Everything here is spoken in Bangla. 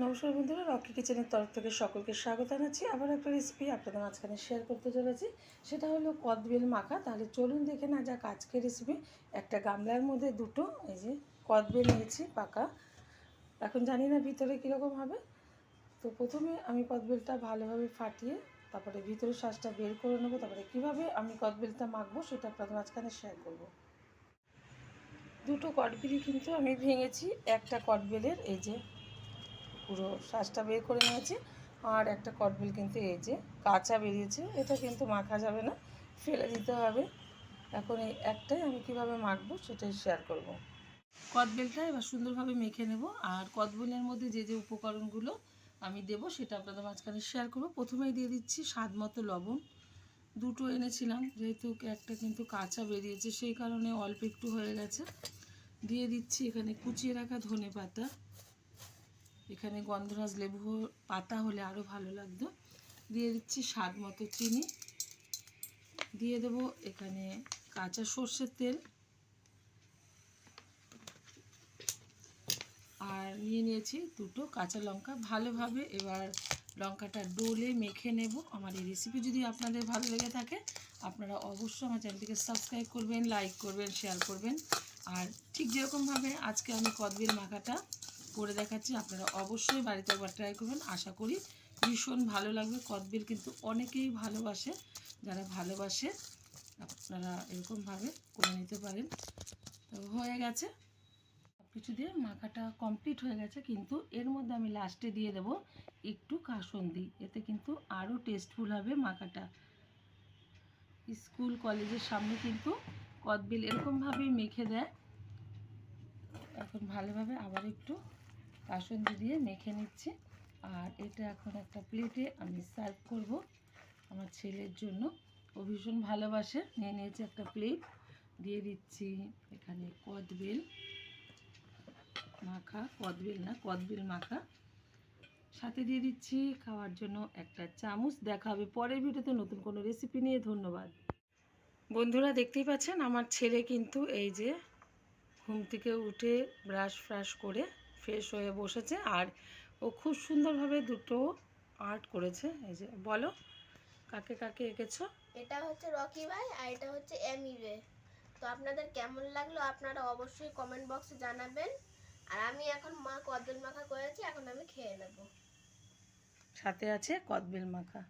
নমস্কার বন্ধুরা, রকি কিচেনের তরফ থেকে সকলকে স্বাগত জানাচ্ছি। আবার একটা রেসিপি আপনাদের মাঝখানে শেয়ার করতে চলেছি, সেটা হলো কদবেল মাখা। তাহলে চলুন দেখে না যাক আজকের রেসিপি। একটা গামলার মধ্যে দুটো এই যে কদবেল নিয়েছি পাকা। এখন জানি না ভিতরে কীরকম হবে, তো প্রথমে আমি কদবেলটা ভালোভাবে ফাটিয়ে তারপরে ভিতরের শ্বাসটা বের করে নেবো। তারপরে কীভাবে আমি কদবেলটা মাখবো সেটা আপনাদের মাঝখানে শেয়ার করব। দুটো কদবেলই কিন্তু আমি ভেঙেছি। একটা কদবেলের এই যে পুরো শ্বাসটা বের করে নিয়েছি, আর একটা কদবেল কিন্তু এই যে কাঁচা বেরিয়েছে, এটা কিন্তু মাখা যাবে না, ফেলে দিতে হবে। এখন এই একটাই আমি কিভাবে মাখবো সেটাই শেয়ার করব। কদবেলটা এবার সুন্দরভাবে মেখে নেব, আর কদবেলের মধ্যে যে যে উপকরণগুলো আমি দেব সেটা আপনাদের মাঝখানে শেয়ার করব। প্রথমেই দিয়ে দিচ্ছি স্বাদ মতো লবণ। দুটো এনেছিলাম, যেহেতু একটা কিন্তু কাঁচা বেরিয়েছে সেই কারণে অল্প একটু হয়ে গেছে। দিয়ে দিচ্ছি এখানে কুচিয়ে রাখা ধনে পাতা, এখানে গন্ধরাজ লেবু পাতা হলে আরও ভালো লাগতো। দিয়ে দিচ্ছি স্বাদ মতো চিনি, দিয়ে দেব এখানে কাঁচা সর্ষের তেল, আর নিয়ে নিয়েছি দুটো কাঁচা লঙ্কা। ভালোভাবে এবার লঙ্কাটা ডলে মেখে নেব। আমার এই রেসিপি যদি আপনাদের ভালো লেগে থাকে আপনারা অবশ্যই আমার চ্যানেলটিকে সাবস্ক্রাইব করবেন, লাইক করবেন, শেয়ার করবেন। আর ঠিক যেরকমভাবে আজকে আমি কদবেল মাখাটা করে দেখাচ্ছি আপনারা অবশ্যই বাড়িতে একবার ট্রাই করবেন। আশা করি ভীষণ ভালো লাগবে। কদবেল কিন্তু অনেকেই ভালোবাসে, যারা ভালোবাসে আপনারা এরকমভাবে করে নিতে পারেন। তো হয়ে গেছে, কিছু দিয়ে মাখাটা কমপ্লিট হয়ে গেছে, কিন্তু এর মধ্যে আমি লাস্টে দিয়ে দেব একটু কাসুন্দি। এতে কিন্তু আরও টেস্টফুল হবে মাখাটা। স্কুল কলেজের সামনে কিন্তু কদবেল এরকমভাবেই মেখে দেয়। এখন ভালোভাবে আবার একটু কাসুন্দি দিয়ে মেখে নিচ্ছি, আর এটা এখন একটা প্লেটে আমি সার্ভ করব আমার ছেলের জন্য। ও ভীষণ ভালোবাসে। নিয়ে নিয়েছি একটা প্লেট, দিয়ে দিচ্ছি এখানে কদবেল মাখা, কদবেল মাখা, সাথে দিয়ে দিচ্ছি খাওয়ার জন্য একটা চামচ। দেখা হবে পরের ভিডিওতে নতুন কোনো রেসিপি নিয়ে। ধন্যবাদ বন্ধুরা। দেখতেই পাচ্ছেন আমার ছেলে কিন্তু এই যে ঘুম থেকে উঠে ব্রাশ ফ্রাশ করে ফ্রেশ হয়ে বসেছে, আর ও খুব সুন্দরভাবে দুটো আর্ট করেছে। এই যে বলো কাকে কাকে এঁকেছো? এটা হচ্ছে রকি ভাই আর এটা হচ্ছে এমিরে। তো আপনাদের কেমন লাগলো আপনারা অবশ্যই কমেন্ট বক্সে জানাবেন। আর আমি এখন মা কদবেল মাখা করেছি, এখন আমি খেয়ে নেব। সাথে আছে কদবেল মাখা।